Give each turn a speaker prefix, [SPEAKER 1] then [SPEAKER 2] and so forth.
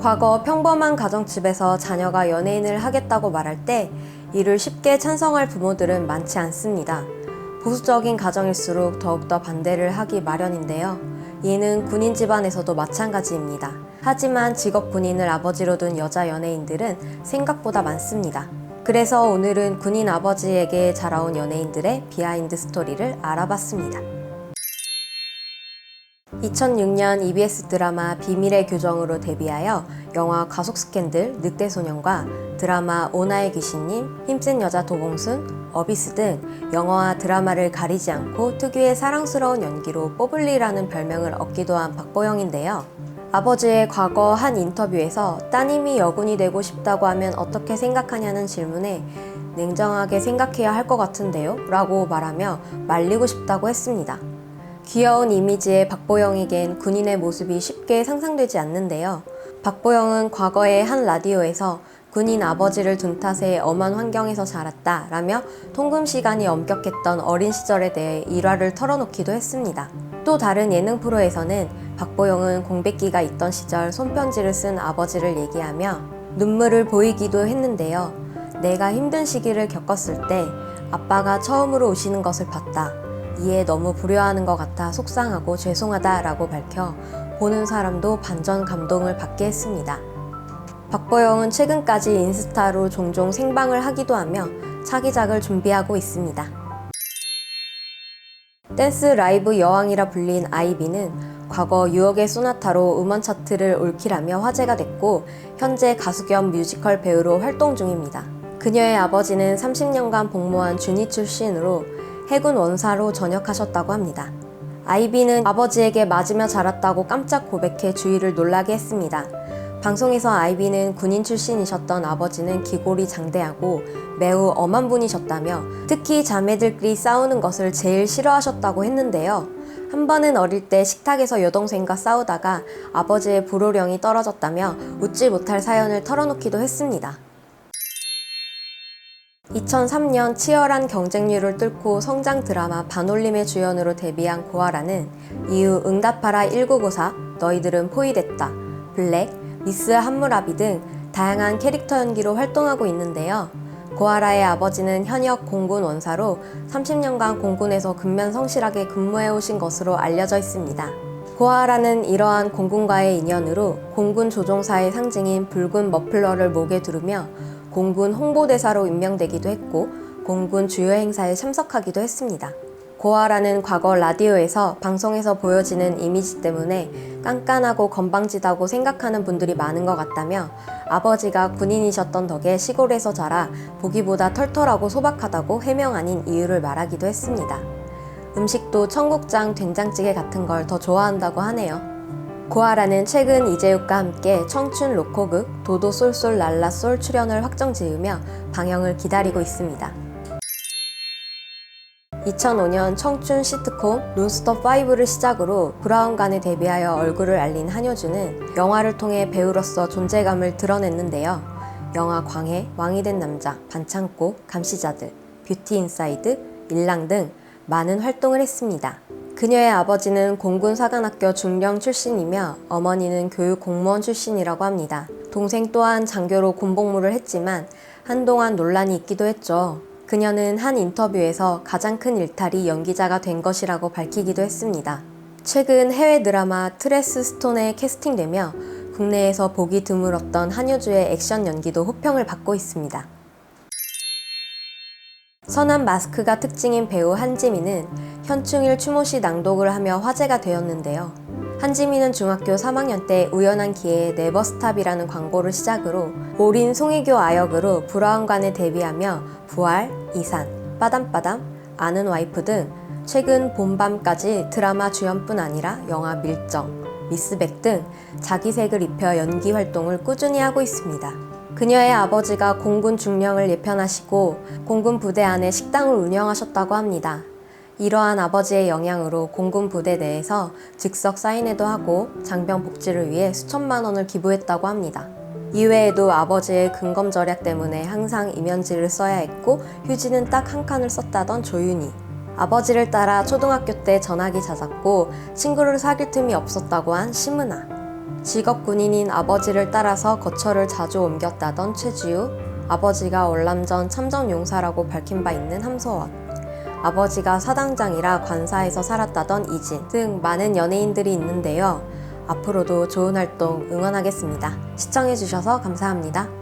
[SPEAKER 1] 과거 평범한 가정집에서 자녀가 연예인을 하겠다고 말할 때 이를 쉽게 찬성할 부모들은 많지 않습니다. 보수적인 가정일수록 더욱더 반대를 하기 마련인데요. 이는 군인 집안에서도 마찬가지입니다. 하지만 직업 군인을 아버지로 둔 여자 연예인들은 생각보다 많습니다. 그래서 오늘은 군인 아버지에게 자라온 연예인들의 비하인드 스토리를 알아봤습니다. 2006년 EBS 드라마 비밀의 교정으로 데뷔하여 영화 가속 스캔들, 늑대소년과 드라마 오나의 귀신님, 힘센 여자 도봉순, 어비스 등 영화와 드라마를 가리지 않고 특유의 사랑스러운 연기로 뽀블리라는 별명을 얻기도 한 박보영인데요. 아버지의 과거 한 인터뷰에서 따님이 여군이 되고 싶다고 하면 어떻게 생각하냐는 질문에 냉정하게 생각해야 할 것 같은데요? 라고 말하며 말리고 싶다고 했습니다. 귀여운 이미지의 박보영에겐 군인의 모습이 쉽게 상상되지 않는데요. 박보영은 과거의 한 라디오에서 군인 아버지를 둔 탓에 엄한 환경에서 자랐다 라며 통금 시간이 엄격했던 어린 시절에 대해 일화를 털어놓기도 했습니다. 또 다른 예능 프로에서는 박보영은 공백기가 있던 시절 손편지를 쓴 아버지를 얘기하며 눈물을 보이기도 했는데요. 내가 힘든 시기를 겪었을 때 아빠가 처음으로 우시는 것을 봤다. 이에 너무 불효하는 것 같아 속상하고 죄송하다 라고 밝혀 보는 사람도 반전 감동을 받게 했습니다. 박보영은 최근까지 인스타로 종종 생방을 하기도 하며 차기작을 준비하고 있습니다. 댄스 라이브 여왕이라 불린 아이비는 과거 유혹의 소나타로 음원 차트를 올킬하며 화제가 됐고 현재 가수 겸 뮤지컬 배우로 활동 중입니다. 그녀의 아버지는 30년간 복무한 준이 출신으로 해군 원사로 전역하셨다고 합니다. 아이비는 아버지에게 맞으며 자랐다고 깜짝 고백해 주위를 놀라게 했습니다. 방송에서 아이비는 군인 출신이셨던 아버지는 기골이 장대하고 매우 엄한 분이셨다며 특히 자매들끼리 싸우는 것을 제일 싫어하셨다고 했는데요. 한 번은 어릴 때 식탁에서 여동생과 싸우다가 아버지의 불호령이 떨어졌다며 웃지 못할 사연을 털어놓기도 했습니다. 2003년 치열한 경쟁률을 뚫고 성장 드라마 반올림의 주연으로 데뷔한 고아라는 이후 응답하라 1994, 너희들은 포위됐다, 블랙, 미스 함무라비 등 다양한 캐릭터 연기로 활동하고 있는데요. 고아라의 아버지는 현역 공군 원사로 30년간 공군에서 근면 성실하게 근무해 오신 것으로 알려져 있습니다. 고아라는 이러한 공군과의 인연으로 공군 조종사의 상징인 붉은 머플러를 목에 두르며 공군 홍보대사로 임명되기도 했고 공군 주요 행사에 참석하기도 했습니다. 고아라는 과거 라디오에서 방송에서 보여지는 이미지 때문에 깐깐하고 건방지다고 생각하는 분들이 많은 것 같다며 아버지가 군인이셨던 덕에 시골에서 자라 보기보다 털털하고 소박하다고 해명 아닌 이유를 말하기도 했습니다. 음식도 청국장, 된장찌개 같은 걸 더 좋아한다고 하네요. 고아라는 최근 이재욱과 함께 청춘 로코극 도도 쏠쏠 랄라쏠 출연을 확정지으며 방영을 기다리고 있습니다. 2005년 청춘 시트콤 론스톱5를 시작으로 브라운관에 데뷔하여 얼굴을 알린 한효주는 영화를 통해 배우로서 존재감을 드러냈는데요. 영화 광해, 왕이 된 남자, 반창고, 감시자들, 뷰티 인사이드, 일랑 등 많은 활동을 했습니다. 그녀의 아버지는 공군사관학교 중령 출신이며 어머니는 교육 공무원 출신이라고 합니다. 동생 또한 장교로 군복무를 했지만 한동안 논란이 있기도 했죠. 그녀는 한 인터뷰에서 가장 큰 일탈이 연기자가 된 것이라고 밝히기도 했습니다. 최근 해외 드라마 트레스 스톤에 캐스팅되며 국내에서 보기 드물었던 한효주의 액션 연기도 호평을 받고 있습니다. 선한 마스크가 특징인 배우 한지민은 현충일 추모시 낭독을 하며 화제가 되었는데요. 한지민은 중학교 3학년 때 우연한 기회에 네버스탑이라는 광고를 시작으로 올인 송혜교 아역으로 브라운관에 데뷔하며 부활, 이산, 빠담빠담, 아는 와이프 등 최근 봄밤까지 드라마 주연뿐 아니라 영화 밀정, 미스백 등 자기색을 입혀 연기 활동을 꾸준히 하고 있습니다. 그녀의 아버지가 공군 중령을 예편하시고 공군 부대 안에 식당을 운영하셨다고 합니다. 이러한 아버지의 영향으로 공군 부대 내에서 즉석 사인회도 하고 장병 복지를 위해 수천만 원을 기부했다고 합니다. 이외에도 아버지의 근검 절약 때문에 항상 이면지를 써야 했고 휴지는 딱 한 칸을 썼다던 조윤희. 아버지를 따라 초등학교 때 전학이 잦았고 친구를 사귈 틈이 없었다고 한 심은하. 직업 군인인 아버지를 따라서 거처를 자주 옮겼다던 최지우, 아버지가 월남전 참전용사라고 밝힌 바 있는 함소원, 아버지가 사당장이라 관사에서 살았다던 이진 등 많은 연예인들이 있는데요. 앞으로도 좋은 활동 응원하겠습니다. 시청해주셔서 감사합니다.